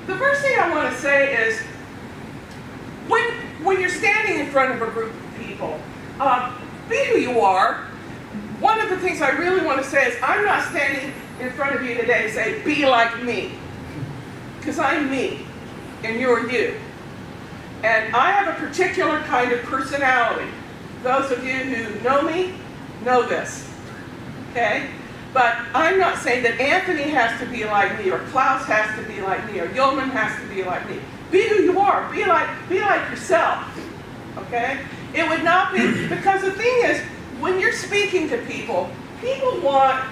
the first thing I want to say is, when you're standing in front of a group of people, be who you are. One of the things I really want to say is, I'm not standing in front of you today to say, be like me. Because I'm me, and you're you. And I have a particular kind of personality. Those of you who know me know this, okay? But I'm not saying that Anthony has to be like me, or Klaus has to be like me, or Yeoman has to be like me. Be who you are. Be like yourself, okay? It would not be, because the thing is, when you're speaking to people, people want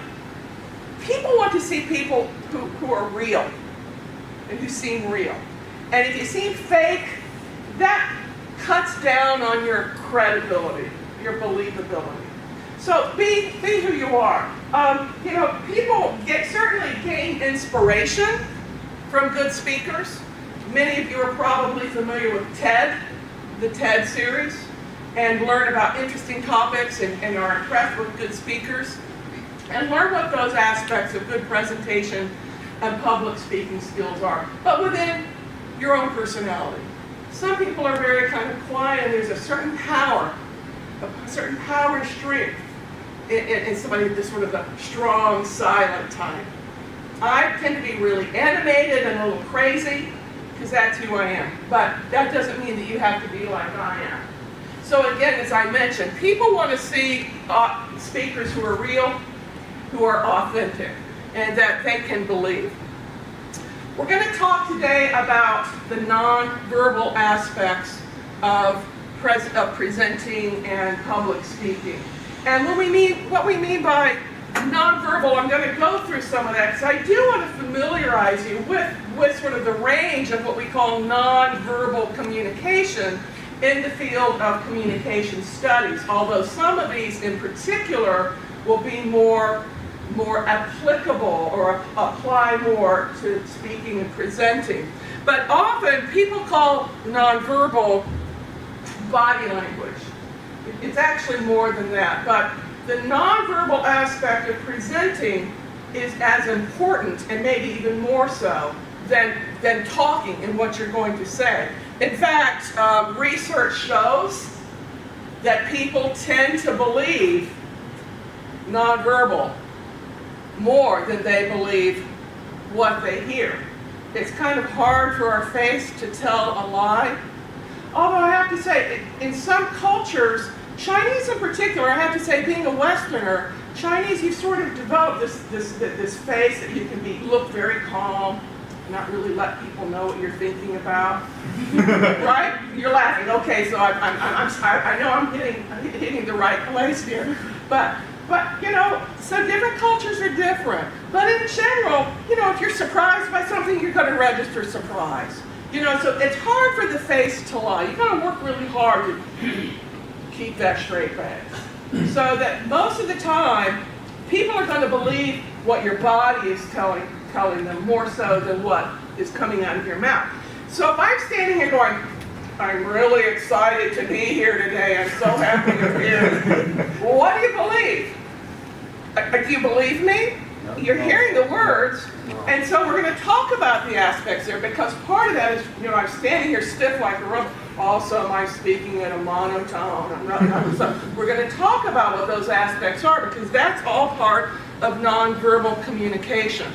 to see people who are real and who seem real. And if you seem fake, that cuts down on your credibility, your believability. So be who you are. People certainly gain inspiration from good speakers. Many of you are probably familiar with TED, the TED series, and learn about interesting topics and are impressed with good speakers, and learn what those aspects of good presentation and public speaking skills are, but within your own personality. Some people are very kind of quiet, and there's a certain power and strength in somebody that's sort of a strong, silent type. I tend to be really animated and a little crazy, because that's who I am. But that doesn't mean that you have to be like I am. So again, as I mentioned, people want to see speakers who are real, who are authentic, and that they can believe. We're going to talk today about the nonverbal aspects of presenting and public speaking. And what we mean by nonverbal, I'm going to go through some of that, because I do want to familiarize you with sort of the range of what we call nonverbal communication in the field of communication studies, although some of these in particular will be more applicable or apply more to speaking and presenting. But often people call nonverbal body language. It's actually more than that, but the nonverbal aspect of presenting is as important, and maybe even more so, than talking and what you're going to say. In fact, research shows that people tend to believe nonverbal more than they believe what they hear. It's kind of hard for our face to tell a lie. Although I have to say, in some cultures, Chinese in particular, I have to say, being a Westerner, Chinese, you sort of develop this face that you can look very calm, not really let people know what you're thinking about, right? You're laughing. Okay, so I know I'm hitting the right place here, but so different cultures are different. But in general, if you're surprised by something, you're going to register surprise. So it's hard for the face to lie. You've got to work really hard to keep that straight face. So that most of the time, people are going to believe what your body is telling them more so than what is coming out of your mouth. So if I'm standing here going, I'm really excited to be here today, I'm so happy to be here. Well, what do you believe? Do you believe me? No. You're hearing the words, and so we're going to talk about the aspects there, because part of that is, I'm standing here stiff like a robot. Also, am I speaking in a monotone? So we're going to talk about what those aspects are, because that's all part of nonverbal communication.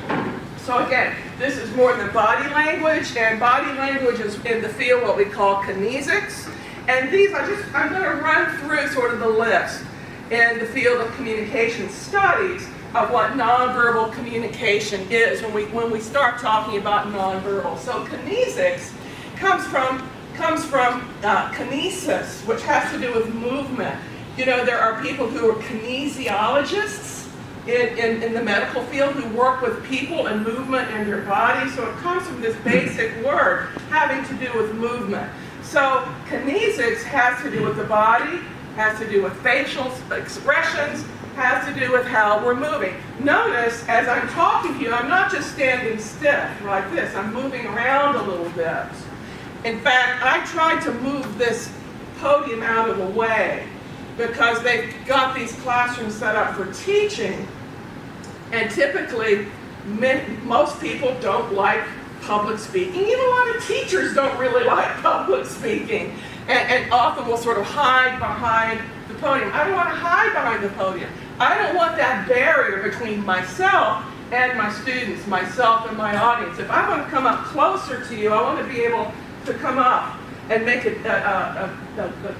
So again, this is more than body language, and body language is in the field what we call kinesics. And these, I'm going to run through sort of the list in the field of communication studies of what nonverbal communication is when we start talking about nonverbal. So kinesics comes from kinesis, which has to do with movement. There are people who are kinesiologists in the medical field who work with people and movement in their body. So it comes from this basic word having to do with movement. So kinesics has to do with the body, has to do with facial expressions, has to do with how we're moving. Notice, as I'm talking to you, I'm not just standing stiff like this. I'm moving around a little bit. In fact, I tried to move this podium out of the way because they've got these classrooms set up for teaching, and typically most people don't like public speaking. Even a lot of teachers don't really like public speaking, and often will sort of hide behind the podium. I don't want to hide behind the podium. I don't want that barrier between myself and my students, myself and my audience. If I want to come up closer to you, I want to be able to come up and make a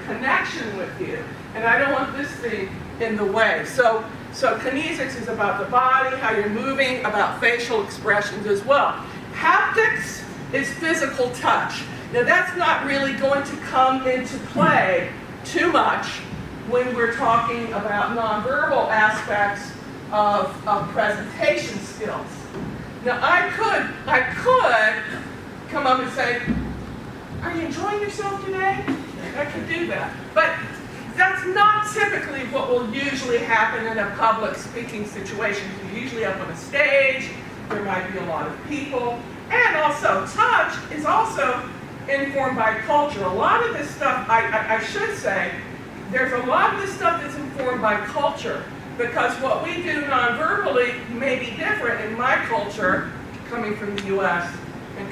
connection with you. And I don't want this thing in the way. So kinesics is about the body, how you're moving, about facial expressions as well. Haptics is physical touch. Now that's not really going to come into play too much when we're talking about nonverbal aspects of presentation skills. Now I could come up and say, are you enjoying yourself today? I could do that. But that's not typically what will usually happen in a public speaking situation. You're usually up on a stage, there might be a lot of people, and also touch is also informed by culture. A lot of this stuff, I should say, there's a lot of this stuff that's informed by culture, because what we do non-verbally may be different in my culture, coming from the US, and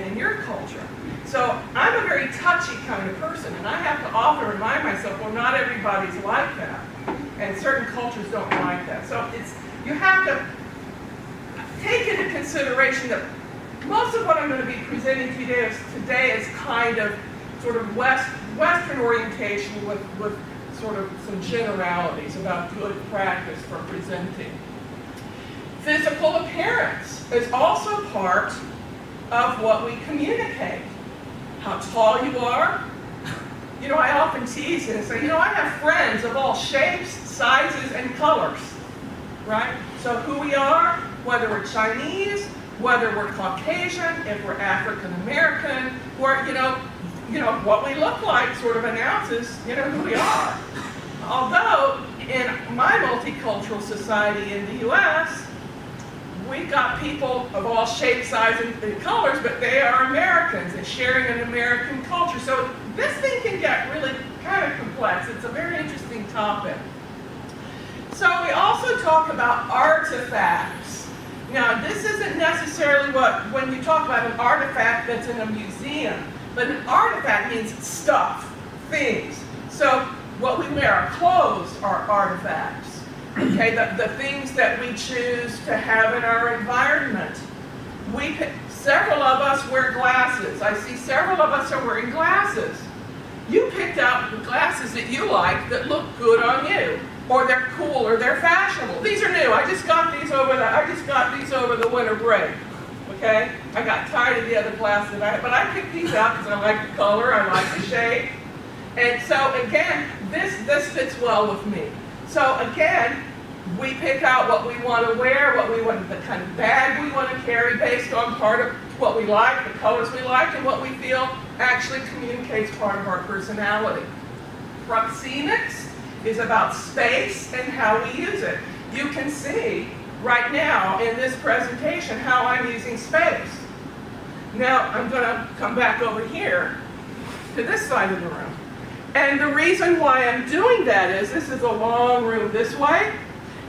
in your culture. So I'm a very touchy kind of person, and I have to often remind myself, well, not everybody's like that, and certain cultures don't like that. So you have to take into consideration that most of what I'm going to be presenting to you today is kind of sort of Western orientation with sort of some generalities about good practice for presenting. Physical appearance is also part of what we communicate. How tall you are. You know, I often tease and say, I have friends of all shapes, sizes, and colors, right? So who we are, whether we're Chinese, whether we're Caucasian, if we're African American, or what we look like sort of announces, who we are. Although in my multicultural society in the U.S., we've got people of all shapes, sizes, and colors, but they are Americans and sharing an American culture. So this thing can get really kind of complex. It's a very interesting topic. So we also talk about artifacts. Now, this isn't necessarily when you talk about an artifact that's in a museum, but an artifact means stuff, things. So what we wear, our clothes are artifacts. Okay, the things that we choose to have in our environment. Several of us wear glasses. I see several of us are wearing glasses. You picked out the glasses that you like that look good on you, or they're cool, or they're fashionable. These are new. I just got these over the winter break. Okay, I got tired of the other glasses but I picked these out because I like the color, I like the shape, and so again, this fits well with me. So again, we pick out what we want to wear, the kind of bag we want to carry based on part of what we like, the colors we like, and what we feel actually communicates part of our personality. Proxemics is about space and how we use it. You can see right now in this presentation how I'm using space. Now I'm going to come back over here to this side of the room. And the reason why I'm doing that is this is a long room this way.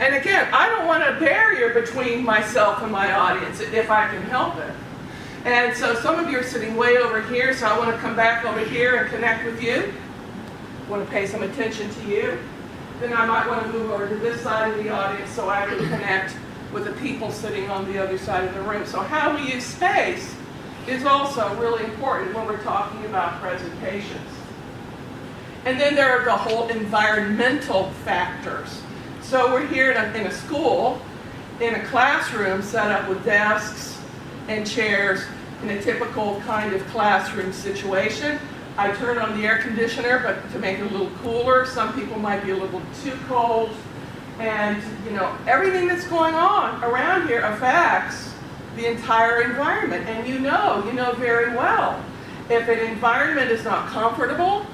And again, I don't want a barrier between myself and my audience if I can help it. And so some of you are sitting way over here, so I want to come back over here and connect with you. I want to pay some attention to you. Then I might want to move over to this side of the audience so I can connect with the people sitting on the other side of the room. So how we use space is also really important when we're talking about presentations. And then there are the whole environmental factors. So we're here in a school, in a classroom set up with desks and chairs in a typical kind of classroom situation. I turn on the air conditioner, but to make it a little cooler. Some people might be a little too cold. And everything that's going on around here affects the entire environment. And you know very well, if an environment is not comfortable,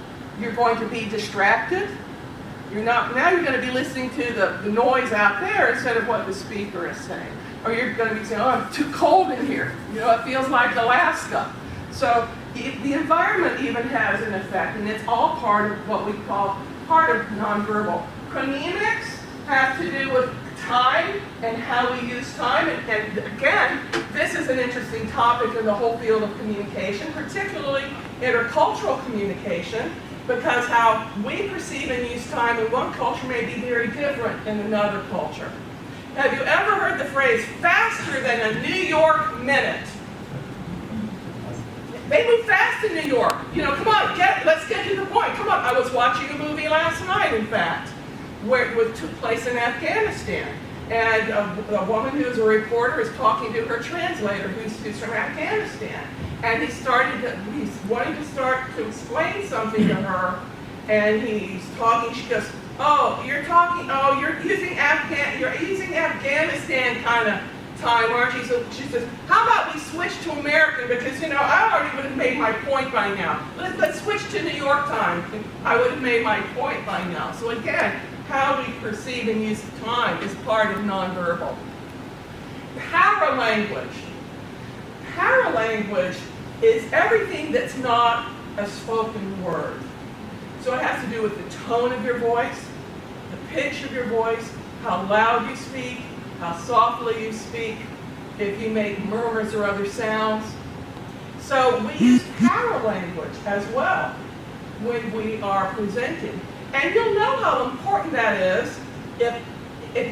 you're going to be distracted. Now you're going to be listening to the noise out there instead of what the speaker is saying. Or you're going to be saying, oh, I'm too cold in here. It feels like Alaska. So the environment even has an effect, and it's all part of what we call part of nonverbal. Chronemics have to do with time and how we use time. And again, this is an interesting topic in the whole field of communication, particularly intercultural communication, because how we perceive and use time in one culture may be very different in another culture. Have you ever heard the phrase, faster than a New York minute? They move fast in New York. You know, come on, let's get to the point. Come on, I was watching a movie last night, in fact, where it took place in Afghanistan. And a woman who's a reporter is talking to her translator who's from Afghanistan. And he's wanting to start to explain something to her. And he's talking, she goes, you're using Afghanistan kind of time, aren't you? So she says, how about we switch to American, because, you know, I already would have made my point by now. Let's switch to New York time. I would have made my point by now. So again, how we perceive and use time is part of nonverbal. Paralanguage. Paralanguage is everything that's not a spoken word. So it has to do with the tone of your voice, the pitch of your voice, how loud you speak, how softly you speak, if you make murmurs or other sounds. So we use paralanguage as well when we are presenting. And you'll know how important that is if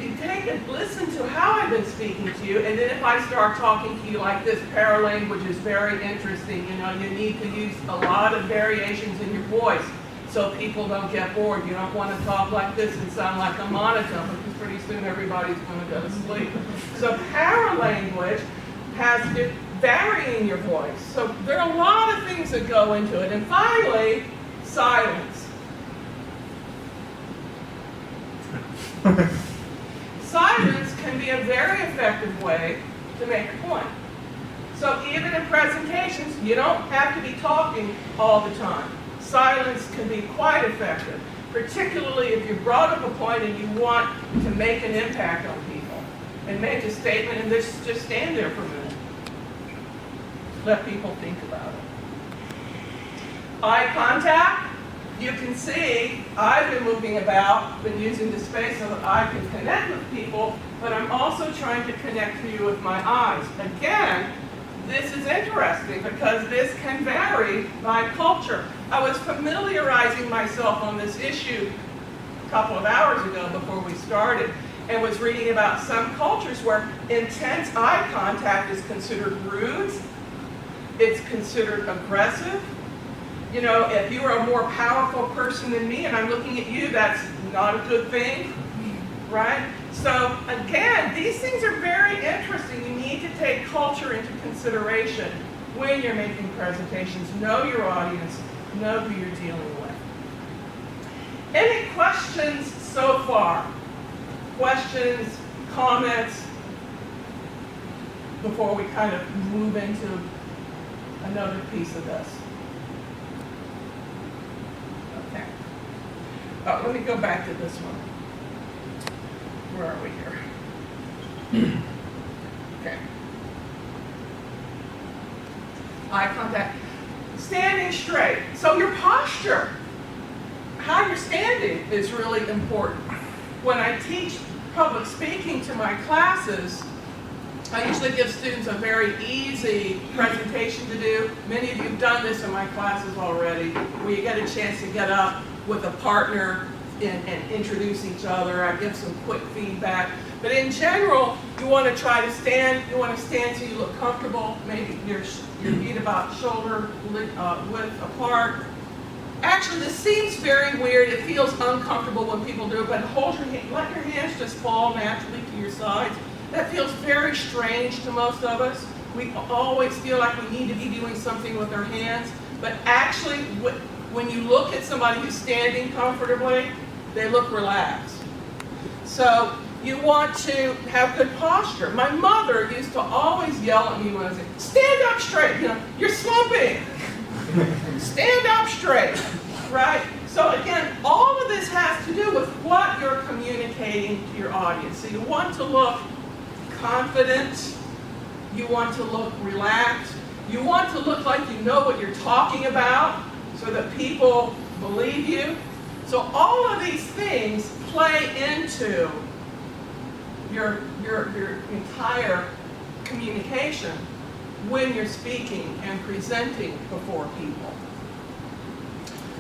you take and listen to how I've been speaking to you, and then if I start talking to you like this, paralanguage is very interesting. You know, you need to use a lot of variations in your voice so people don't get bored. You don't want to talk like this and sound like a monotone, because pretty soon everybody's going to go to sleep. So paralanguage has to vary in your voice. So there are a lot of things that go into it. And finally, silence. Silence can be a very effective way to make a point. So even in presentations, you don't have to be talking all the time. Silence can be quite effective, particularly if you brought up a point and you want to make an impact on people and make a statement and just stand there for a minute. Let people think about it. Eye contact. You can see I've been moving about, been using the space so that I can connect with people, but I'm also trying to connect to you with my eyes. Again, this is interesting because this can vary by culture. I was familiarizing myself on this issue a couple of hours ago before we started, and was reading about some cultures where intense eye contact is considered rude, it's considered aggressive. You know, if you are a more powerful person than me and I'm looking at you, that's not a good thing, right? So again, these things are very interesting. You need to take culture into consideration when you're making presentations. Know your audience, know who you're dealing with. Any questions so far? Questions, comments, before we kind of move into another piece of this? Let me go back to this one. Where are we here? Okay. Eye contact. Standing straight. So your posture, how you're standing, is really important. When I teach public speaking to my classes, I usually give students a very easy presentation to do. Many of you have done this in my classes already, where you get a chance to get up with a partner and introduce each other. I give some quick feedback. But in general, you want to try to stand. You want to stand so you look comfortable. Maybe your feet about shoulder width apart. Actually, this seems very weird. It feels uncomfortable when people do it, but let your hands just fall naturally to your sides. That feels very strange to most of us. We always feel like we need to be doing something with our hands, but actually, when you look at somebody who's standing comfortably, they look relaxed. So you want to have good posture. My mother used to always yell at me when I was like, stand up straight, you know, you're slumping. Stand up straight, right? So again, all of this has to do with what you're communicating to your audience. So you want to look confident, you want to look relaxed, you want to look like you know what you're talking about, so that people believe you. So all of these things play into your entire communication. when you're speaking and presenting before people.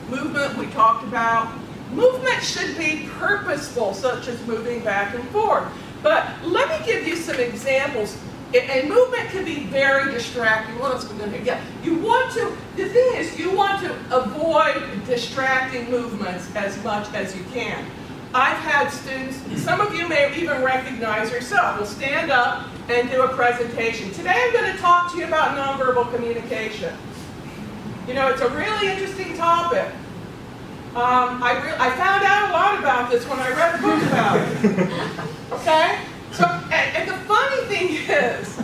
Movement, we talked about. Movement should be purposeful, such as moving back and forth. But let me give you some examples. And movement can be very distracting. What else are we going to do? Yeah, the thing is, you want to avoid distracting movements as much as you can. I've had students, some of you may even recognize yourself, will stand up and do a presentation. Today I'm going to talk to you about nonverbal communication. You know, it's a really interesting topic. I found out a lot about this when I read a book about it. Okay? So, and the funny thing is,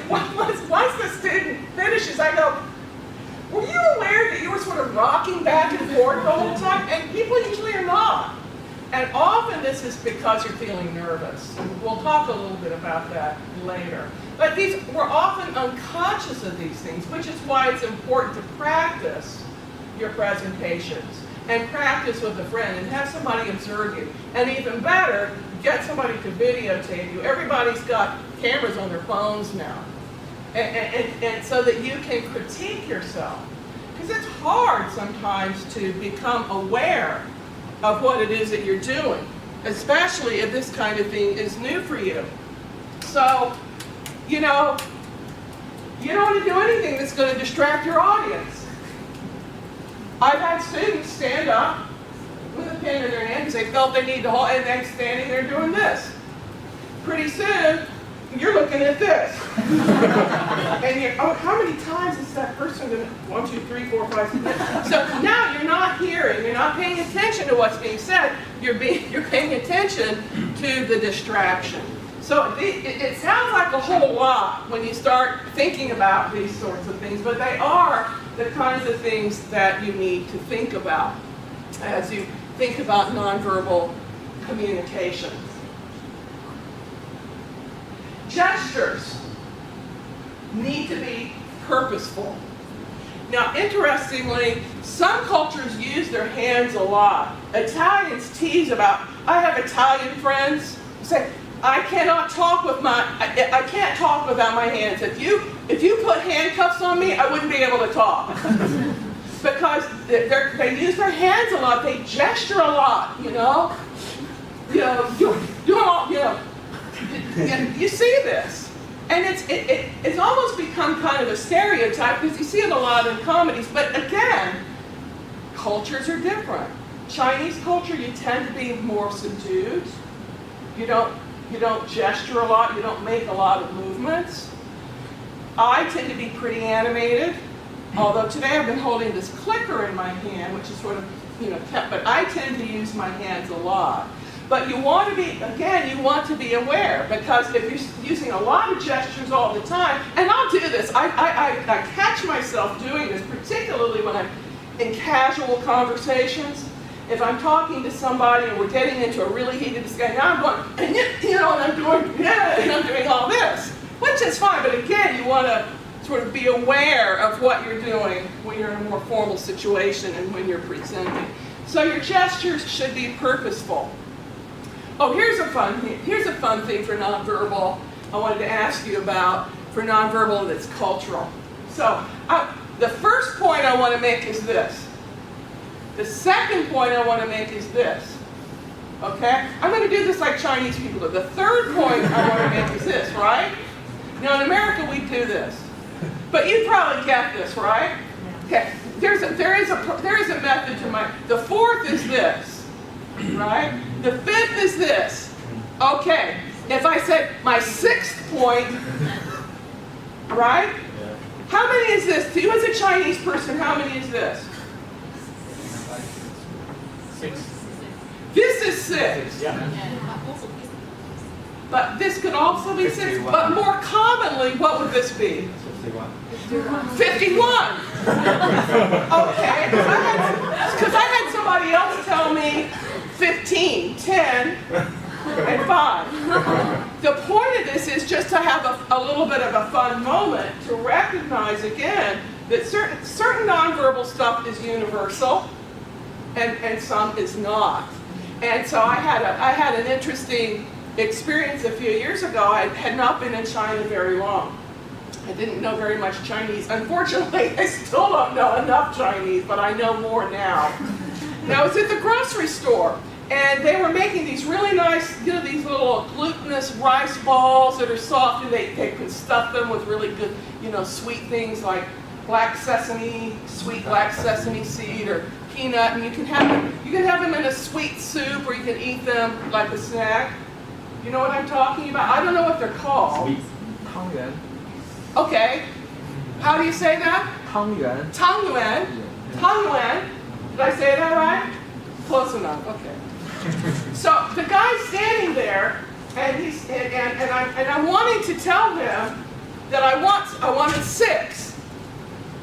once the student finishes, I go, were you aware that you were sort of rocking back and forth the whole time? And people usually are not. And often this is because you're feeling nervous. And we'll talk a little bit about that later. But we're often unconscious of these things, which is why it's important to practice your presentations. And practice with a friend and have somebody observe you. And even better, get somebody to videotape you. Everybody's got cameras on their phones now. And so that you can critique yourself. Because it's hard sometimes to become aware of what it is that you're doing, especially if this kind of thing is new for you. So, you know, you don't want to do anything that's going to distract your audience. I've had students stand up with a pen in their hand because they felt they need to hold, and then standing there doing this. Pretty soon, you're looking at this. And you're, oh, how many times is that person going to, 1, 2, 3, 4, 5, 6, so now you're not hearing, you're not paying attention to what's being said, you're paying attention to the distraction. So it sounds like a whole lot when you start thinking about these sorts of things, but they are the kinds of things that you need to think about as you think about nonverbal communication. Gestures need to be purposeful. Now, interestingly, some cultures use their hands a lot. Italians tease about, I have Italian friends who say, I cannot talk with I can't talk without my hands. If you put handcuffs on me, I wouldn't be able to talk. Because they use their hands a lot, they gesture a lot, you know. You see this. And it's almost become kind of a stereotype because you see it a lot in comedies. But again, cultures are different. Chinese culture, you tend to be more subdued. You don't gesture a lot, you don't make a lot of movements. I tend to be pretty animated, although today I've been holding this clicker in my hand, which is sort of, but I tend to use my hands a lot. But you want to be, again, you want to be aware, because if you're using a lot of gestures all the time, and I'll do this, I catch myself doing this, particularly when I'm in casual conversations. If I'm talking to somebody and we're getting into a really heated discussion, now I'm going, and I'm doing all this, which is fine. But again, you want to sort of be aware of what you're doing when you're in a more formal situation and when you're presenting. So your gestures should be purposeful. Oh, here's a fun thing for nonverbal I wanted to ask you about for nonverbal that's cultural. So the first point I want to make is this. The second point I want to make is this, okay? I'm going to do this like Chinese people do. The third point I want to make is this, right? Now in America we do this, but you probably get this, right? Okay. There is a method to the fourth is this, right? The fifth is this. Okay. If I said my sixth point, right? How many is this? To you as a Chinese person, how many is this? 6. This is 6. Yeah. But this could also be 6. But more commonly, what would this be? 51. 51. Okay. Because I had somebody else tell me 15, 10, and 5. The point of this is just to have a little bit of a fun moment to recognize again that certain nonverbal stuff is universal. And some is not. And so I had an interesting experience a few years ago. I had not been in China very long. I didn't know very much Chinese. Unfortunately, I still don't know enough Chinese, but I know more now. And I was at the grocery store, and they were making these really nice, these little glutinous rice balls that are soft, and they can stuff them with really good, sweet things like sweet black sesame seed or peanut, and you can have them in a sweet soup, or you can eat them like a snack. You know what I'm talking about? I don't know what they're called. Sweet. 汤圆. Okay. How do you say that? 汤圆. Tangyuan. Tangyuan. Did I say that right? Close enough. Okay. So the guy's standing there, and I'm wanting to tell him that I wanted 6.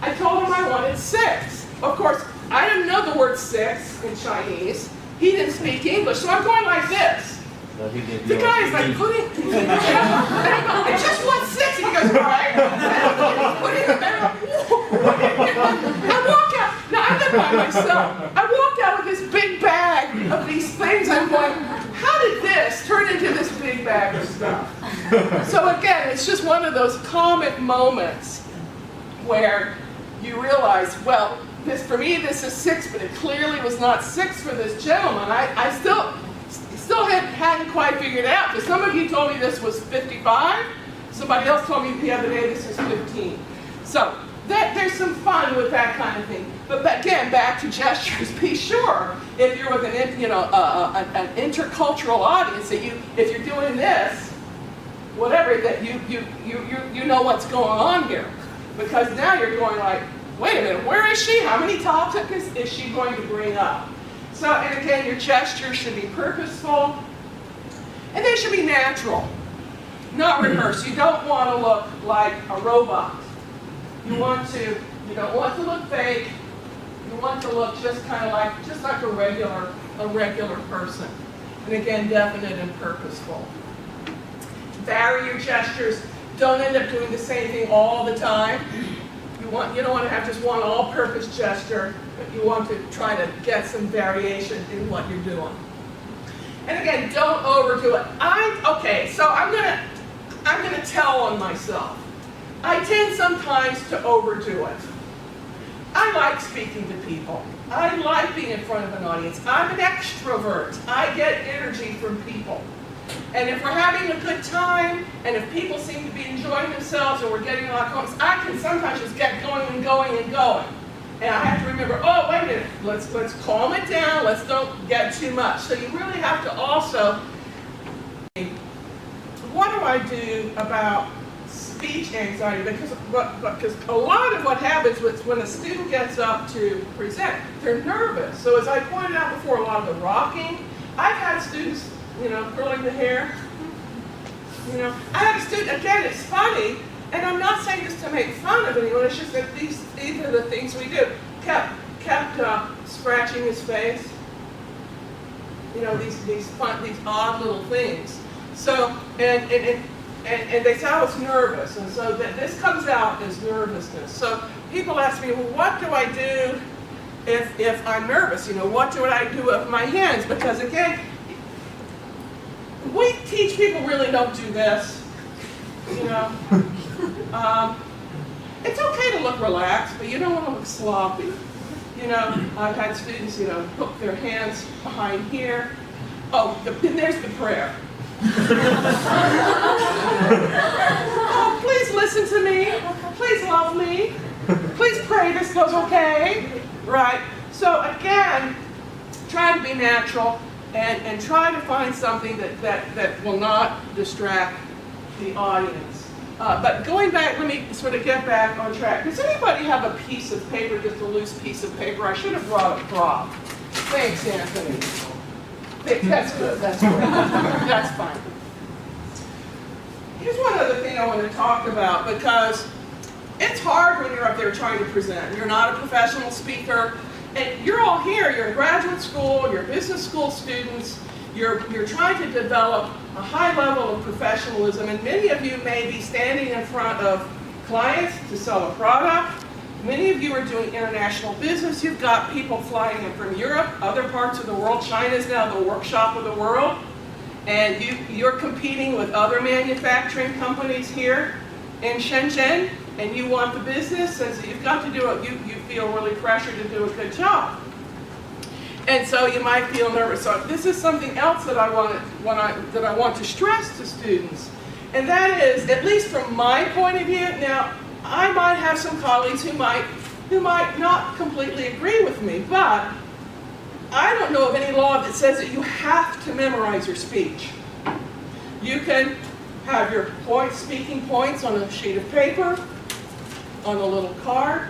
I told him I wanted 6. Of course, I didn't know the word 6 in Chinese. He didn't speak English, so I'm going like this. The guy is like putting, and I go, I just want 6. And he goes, all right. I walk out. Now I live by myself. I walked out with this big bag of these things. I'm going, how did this turn into this big bag of stuff? So again, it's just one of those comic moments where you realize, well, for me this is 6, but it clearly was not 6 for this gentleman. I still hadn't quite figured it out, because some of you told me this was 55. Somebody else told me the other day this is 15. So there's some fun with that kind of thing. But again, back to gestures. Be sure if you're with an intercultural audience that if you're doing this, whatever, that you know what's going on here, because now you're going like, wait a minute, where is she? How many topics is she going to bring up? So, and again, your gestures should be purposeful, and they should be natural, not rehearsed. You don't want to look like a robot. You don't want to look fake. You want to look just like a regular person. And again, definite and purposeful. Vary your gestures. Don't end up doing the same thing all the time. You don't want to have just one all-purpose gesture, but you want to try to get some variation in what you're doing. And again, don't overdo it. So I'm gonna tell on myself. I tend sometimes to overdo it. I like speaking to people. I like being in front of an audience. I'm an extrovert. I get energy from people. And if we're having a good time, and if people seem to be enjoying themselves, and we're getting a lot of comments, I can sometimes just get going and going and going. And I have to remember, oh, wait a minute, let's calm it down, let's don't get too much. So you really have to also, what do I do about speech anxiety? Because a lot of what happens when a student gets up to present, they're nervous. So as I pointed out before, a lot of the rocking, I've had students, curling the hair. I had a student, again, it's funny, and I'm not saying this to make fun of anyone, it's just that these are the things we do. Kept scratching his face. These odd little things. So, and they say I was nervous, and so this comes out as nervousness. So people ask me, well, what do I do if I'm nervous? What do I do with my hands? Because again, we teach people really don't do this. It's okay to look relaxed, but you don't want to look sloppy. I've had students, hook their hands behind here. Oh, and there's the prayer. Oh, please listen to me. Please love me. Please pray this goes okay. Right? So again, try to be natural and try to find something that will not distract the audience. But going back, let me sort of get back on track. Does anybody have a piece of paper, just a loose piece of paper? I should have brought a prop. Thanks, Anthony. That's good. That's good. That's fine. Here's one other thing I want to talk about, because it's hard when you're up there trying to present. You're not a professional speaker, and you're all here. You're in graduate school. You're business school students. You're trying to develop a high level of professionalism, and many of you may be standing in front of clients to sell a product. Many of you are doing international business. You've got people flying in from Europe, other parts of the world. China is now the workshop of the world. And you're competing with other manufacturing companies here. in Shenzhen and you want the business, and so you've got to do it, you feel really pressured to do a good job. And so you might feel nervous. So this is something else that I want to stress to students. And that is, at least from my point of view, now I might have some colleagues who might not completely agree with me, but I don't know of any law that says that you have to memorize your speech. You can have your speaking points on a sheet of paper, on a little card.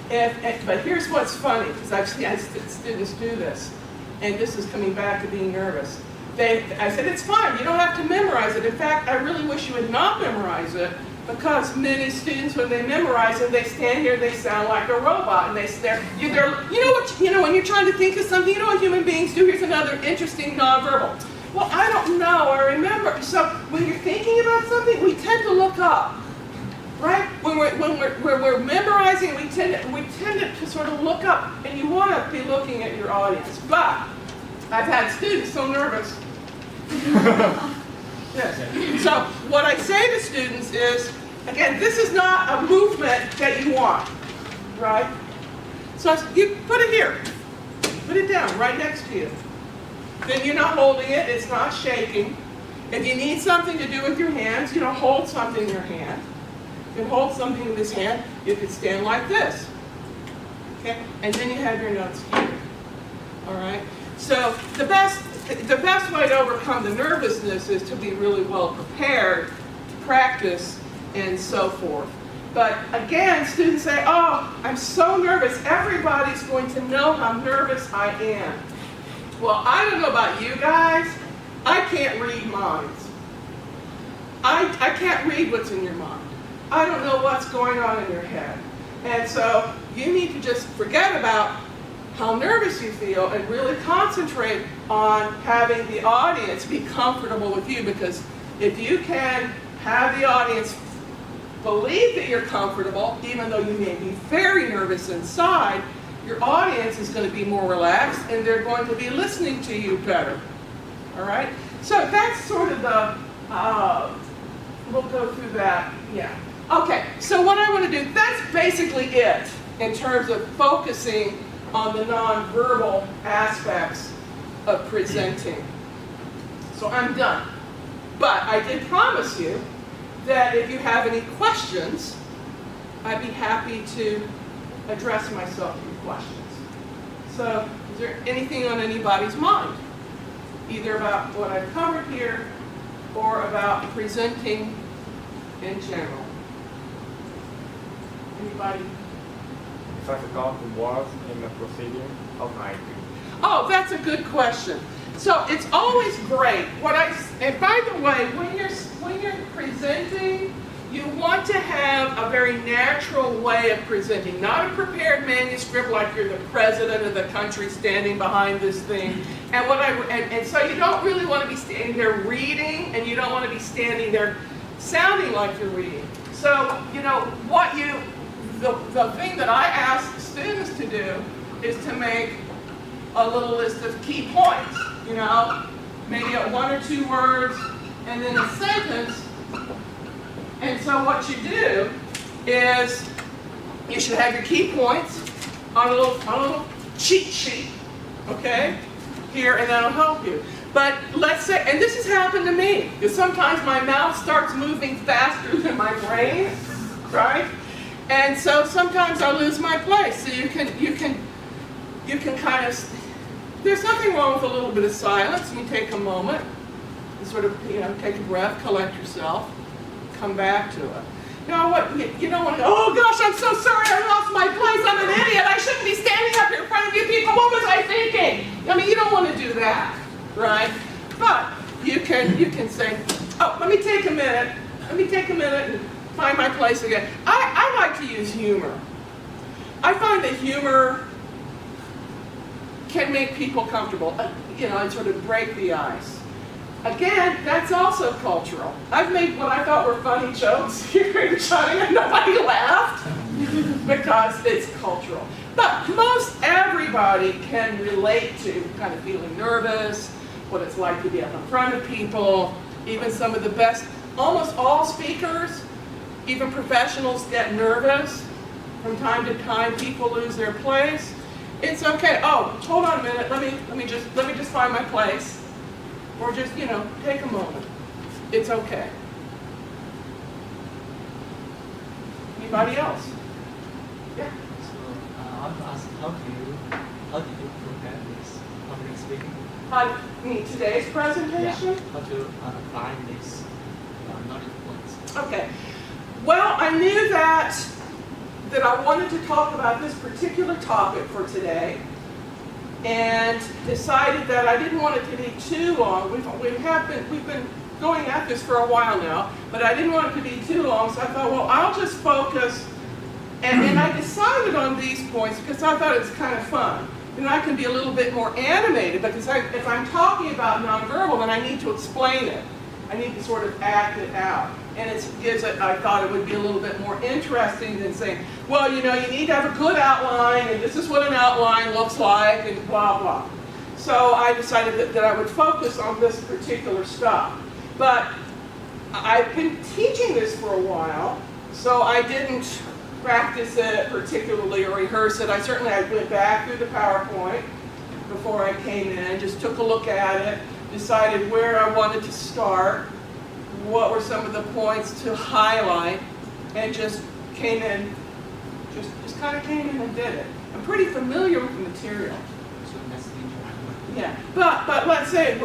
But here's what's funny, because I've seen students do this, and this is coming back to being nervous. I said, it's fine, you don't have to memorize it. In fact, I really wish you would not memorize it, because many students, when they memorize it, they stand here, they sound like a robot, and they stare. You know, when you're trying to think of something, you know what human beings do? Here's another interesting nonverbal. Well, I don't know, I remember. So when you're thinking about something, we tend to look up. Right? When we're memorizing, we tend to sort of look up, and you want to be looking at your audience. But I've had students so nervous. Yes. So what I say to students is, again, this is not a movement that you want, right? So you put it here. Put it down right next to you. Then you're not holding it. It's not shaking. If you need something to do with your hands, hold something in your hand. You can hold something in this hand, you can stand like this. Okay? And then you have your notes here. All right? So the best way to overcome the nervousness is to be really well prepared, to practice, and so forth. But again, students say, oh, I'm so nervous. Everybody's going to know how nervous I am. Well, I don't know about you guys. I can't read minds. I can't read what's in your mind. I don't know what's going on in your head. And so you need to just forget about how nervous you feel and really concentrate on having the audience be comfortable with you, because if you can have the audience believe that you're comfortable, even though you may be very nervous inside, your audience is going to be more relaxed and they're going to be listening to you better. All right? So that's sort of the, we'll go through that, yeah. Okay, so what I want to do, that's basically it in terms of focusing on the nonverbal aspects of presenting. So I'm done. But I did promise you that if you have any questions, I'd be happy to address myself to your questions. So is there anything on anybody's mind? Either about what I've covered here or about presenting in general? Anybody? If I forgot the words in the procedure, how can I do? Oh, that's a good question. So it's always great. And by the way, when you're presenting, you want to have a very natural way of presenting, not a prepared manuscript like you're the president of the country standing behind this thing. And so you don't really want to be standing there reading, and you don't want to be standing there sounding like you're reading. So, the thing that I ask students to do is to make a little list of key points, maybe one or two words, and then a sentence. And so what you do is you should have your key points on a little cheat sheet, okay, here, and that'll help you. But let's say, and this has happened to me, because sometimes my mouth starts moving faster than my brain, right? And so sometimes I lose my place. So you can kind of, there's nothing wrong with a little bit of silence. You take a moment and sort of, take a breath, collect yourself, come back to it. You know what? You don't want to go, oh gosh, I'm so sorry, I lost my place, I'm an idiot, I shouldn't be standing up here in front of you people, what was I thinking? I mean, you don't want to do that, right? But you can say, oh, let me take a minute and find my place again. I like to use humor. I find that humor can make people comfortable, and sort of break the ice. Again, that's also cultural. I've made what I thought were funny jokes here in China, and nobody laughed because it's cultural. But most everybody can relate to kind of feeling nervous, what it's like to be up in front of people. Even some of the best, almost all speakers Even professionals get nervous. From time to time, people lose their place. It's okay. Oh, hold on a minute. Let me just find my place. Or just, take a moment. It's okay. Anybody else? Yeah. So I want to ask, how did you prepare this public speaking? Today's presentation? Yeah. How to apply this knowledge points? Okay. Well, I knew that I wanted to talk about this particular topic for today, and decided that I didn't want it to be too long. We've been going at this for a while now, but I didn't want it to be too long, so I thought, well, I'll just focus. And I decided on these points because I thought it was kind of fun. I can be a little bit more animated because if I'm talking about nonverbal, then I need to explain it. I need to sort of act it out. And I thought it would be a little bit more interesting than saying, well, you need to have a good outline, and this is what an outline looks like, and blah, blah. So I decided that I would focus on this particular stuff. But I've been teaching this for a while, so I didn't practice it particularly or rehearse it. I went back through the PowerPoint before I came in, just took a look at it, decided where I wanted to start, what were some of the points to highlight, and just came in, just kind of came in and did it. I'm pretty familiar with the material. So that's the intro. Yeah, but let's say,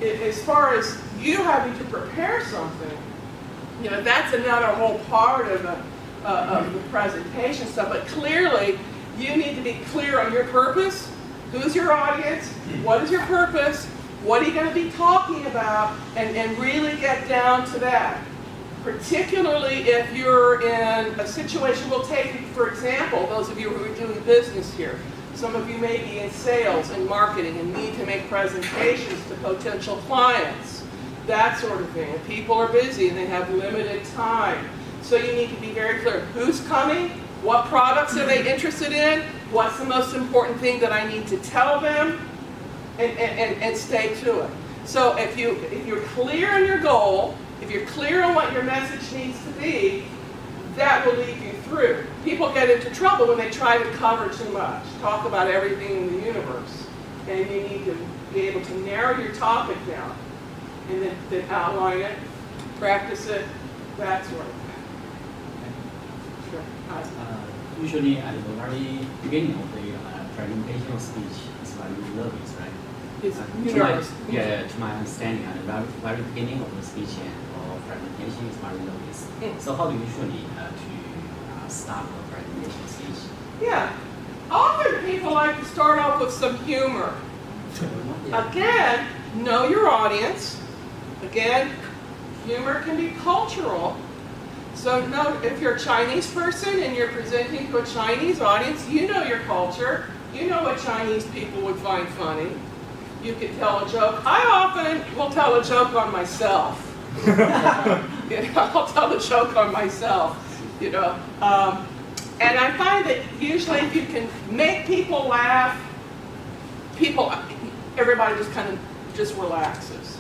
as far as you having to prepare something, that's another whole part of the presentation stuff. But clearly, you need to be clear on your purpose. Who's your audience? What is your purpose? What are you going to be talking about? And really get down to that. Particularly if you're in a situation, we'll take, for example, those of you who are doing business here. Some of you may be in sales and marketing and need to make presentations to potential clients. That sort of thing. And people are busy and they have limited time. So you need to be very clear. Who's coming? What products are they interested in? What's the most important thing that I need to tell them? And stay to it. So if you're clear on your goal, if you're clear on what your message needs to be, that will lead you through. People get into trouble when they try to cover too much, talk about everything in the universe. And you need to be able to narrow your topic down and then outline it, practice it, that sort of thing. Sure. Usually at the very beginning of the presentation speech, it's very nervous, right? It's to my understanding, at the very beginning of the speech or presentation is very nervous. So how do you usually to start the presentation speech? Yeah. Often people like to start off with some humor. Again, know your audience. Again, humor can be cultural. So know if you're a Chinese person and you're presenting to a Chinese audience, you know your culture. You know what Chinese people would find funny. You could tell a joke. I often will tell a joke on myself. I'll tell a joke on myself. And I find that usually if you can make people laugh, everybody just kind of just relaxes.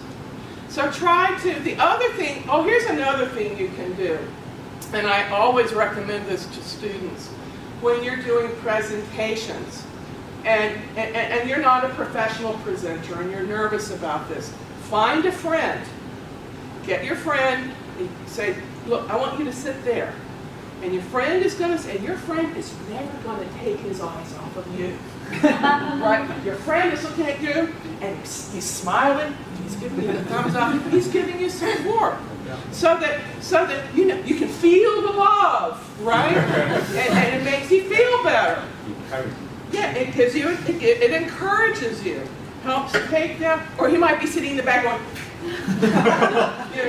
So try to, the other thing, here's another thing you can do. And I always recommend this to students. When you're doing presentations, and you're not a professional presenter and you're nervous about this, find a friend. Get your friend and say, look, I want you to sit there. And your friend is going to say, your friend is never going to take his eyes off of you. Right? Your friend is looking at you and he's smiling, he's giving you the thumbs up, he's giving you support. So that you can feel the love, right? and it makes you feel better. Yeah, it gives you, it encourages you, helps take down, or he might be sitting in the back going,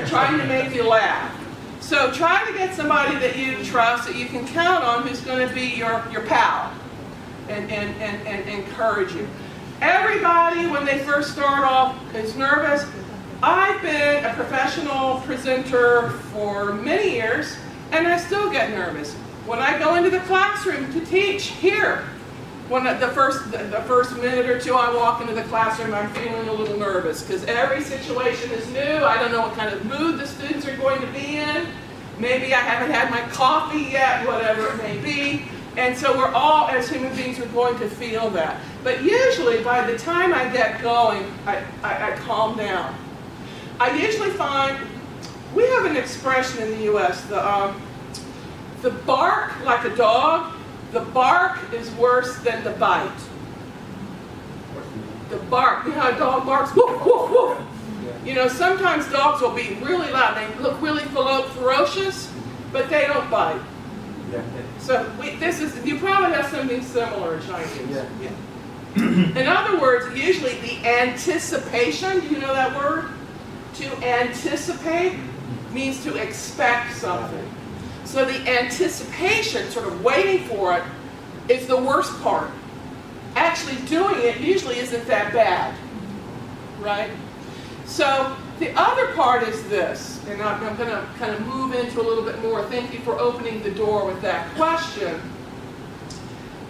trying to make you laugh. So try to get somebody that you trust, that you can count on, who's going to be your pal, and encourage you. Everybody, when they first start off, is nervous. I've been a professional presenter for many years, and I still get nervous. When I go into the classroom to teach here, when the first minute or two I walk into the classroom, I'm feeling a little nervous because every situation is new. I don't know what kind of mood the students are going to be in. Maybe I haven't had my coffee yet, whatever it may be. And so we're all, as human beings, are going to feel that. But usually, by the time I get going, I calm down. I usually find, we have an expression in the U.S., the bark like a dog, the bark is worse than the bite. The bark, you know how a dog barks, woof, woof, woof. You know, sometimes dogs will be really loud, they look really ferocious, but they don't bite. Yeah. So you probably have something similar in Chinese. Yeah. In other words, usually the anticipation, do you know that word? To anticipate means to expect something. So the anticipation, sort of waiting for it, is the worst part. Actually doing it usually isn't that bad, right? So the other part is this, and I'm going to kind of move into a little bit more. Thank you for opening the door with that question.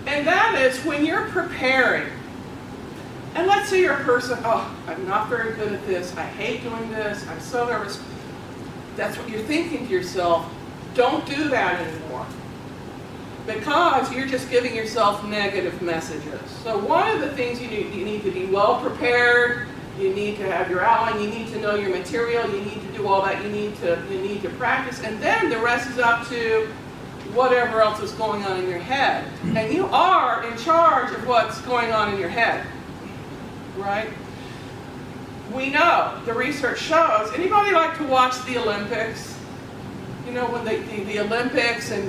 And that is when you're preparing, and let's say you're a person, oh, I'm not very good at this, I hate doing this, I'm so nervous. That's what you're thinking to yourself. Don't do that anymore. Because you're just giving yourself negative messages. So one of the things you need to be well prepared, you need to have your outline, you need to know your material, you need to do all that, you need to practice, and then the rest is up to whatever else is going on in your head. And you are in charge of what's going on in your head, right? We know, the research shows, anybody like to watch the Olympics? You know, when the Olympics and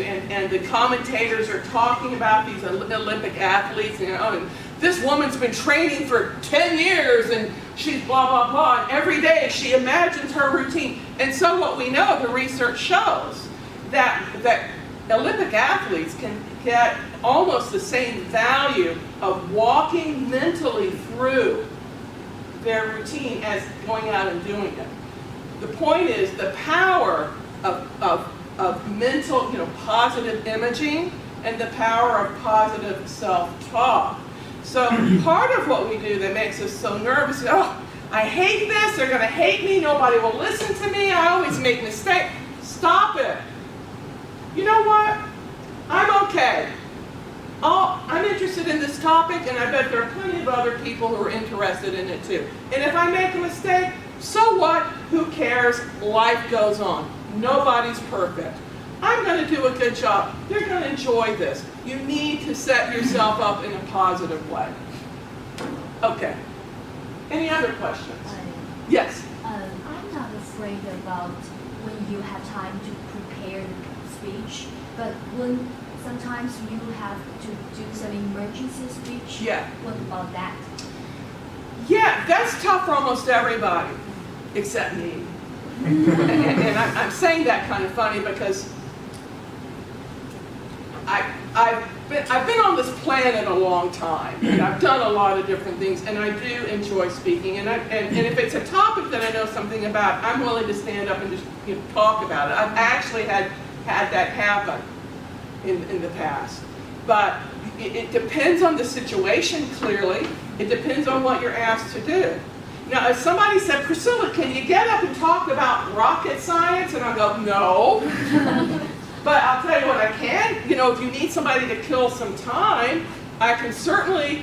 the commentators are talking about these Olympic athletes, and, and this woman's been training for 10 years and she's blah, blah, blah, and every day she imagines her routine. And so what we know, the research shows, that Olympic athletes can get almost the same value of walking mentally through their routine as going out and doing it. The point is the power of mental, positive imaging and the power of positive self-talk. So part of what we do that makes us so nervous is, oh, I hate this, they're going to hate me, nobody will listen to me, I always make mistakes. Stop it. You know what? I'm okay. I'm interested in this topic, and I bet there are plenty of other people who are interested in it too. And if I make a mistake, so what? Who cares? Life goes on. Nobody's perfect. I'm going to do a good job. You're going to enjoy this. You need to set yourself up in a positive way. Okay. Any other questions? Yes? I'm not afraid about when you have time to prepare the speech, but when sometimes you have to do some emergency speech. Yeah. What about that? Yeah, that's tough for almost everybody, except me. And I'm saying that kind of funny because I've been on this planet a long time, and I've done a lot of different things, and I do enjoy speaking. And if it's a topic that I know something about, I'm willing to stand up and just talk about it. I've actually had that happen in the past. But it depends on the situation, clearly. It depends on what you're asked to do. Now, if somebody said, Priscilla, can you get up and talk about rocket science? And I'll go, no. But I'll tell you what I can. If you need somebody to kill some time, I can certainly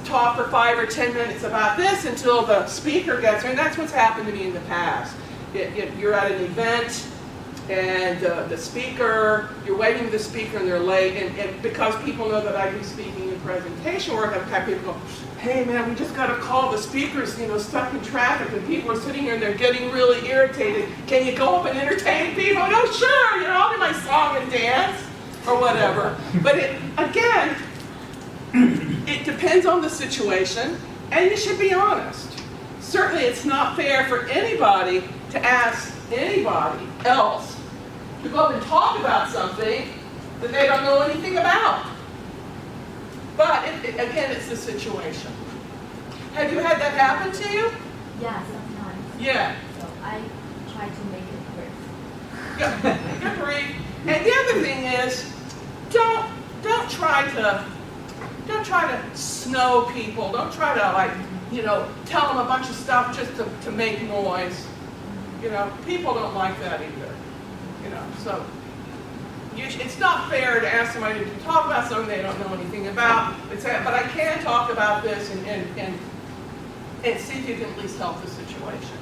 talk for 5 or 10 minutes about this until the speaker gets here. And that's what's happened to me in the past. You're at an event, and the speaker, you're waiting for the speaker and they're late, and because people know that I do speaking and presentation work, I've had people go, hey man, we just got to call, the speaker's stuck in traffic, and people are sitting here and they're getting really irritated. Can you go up and entertain people? No, sure, I'll do my song and dance, or whatever. But again, it depends on the situation, and you should be honest. Certainly it's not fair for anybody to ask anybody else to go up and talk about something that they don't know anything about. But again, it's the situation. Have you had that happen to you? Yeah, sometimes. Yeah. So I try to make it brief. Good brief. And the other thing is, don't try to snow people. Don't try to tell them a bunch of stuff just to make noise. People don't like that either. know, so it's not fair to ask somebody to talk about something they don't know anything about. But I can talk about this and see if you can at least help the situation.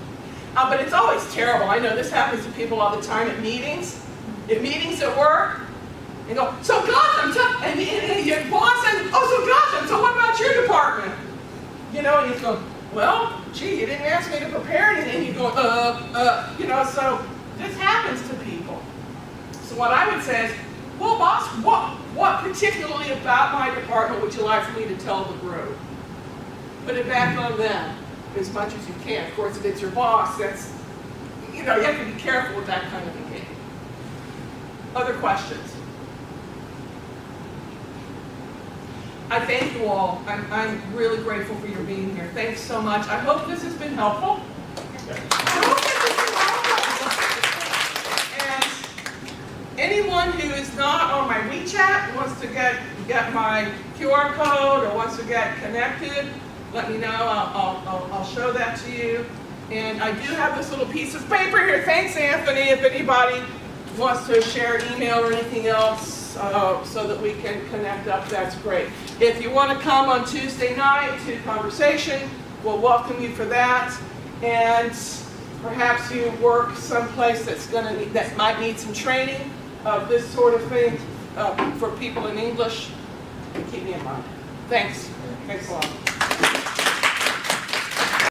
But it's always terrible. I know this happens to people all the time at meetings. At meetings at work, and go, so Gotham, and your boss says, oh, so Gotham, so what about your department? You know, and you go, well, gee, you didn't ask me to prepare anything. You go, you know, so this happens to people. So what I would say is, well, boss, what particularly about my department would you like for me to tell the group? Put it back on them as much as you can. Of course, if it's your boss, that's, you know, you have to be careful with that kind of behavior. Other questions? I thank you all. I'm really grateful for your being here. Thanks so much. I hope this has been helpful. I hope this has been helpful. And anyone who is not on my WeChat, wants to get my QR code or wants to get connected, let me know. I'll show that to you. And I do have this little piece of paper here. Thanks, Anthony. If anybody wants to share an email or anything else so that we can connect up, that's great. If you want to come on Tuesday night to conversation, we'll welcome you for that. And perhaps you work someplace that might need some training of this sort of thing for people in English. Keep me in mind. Thanks. Thanks a lot.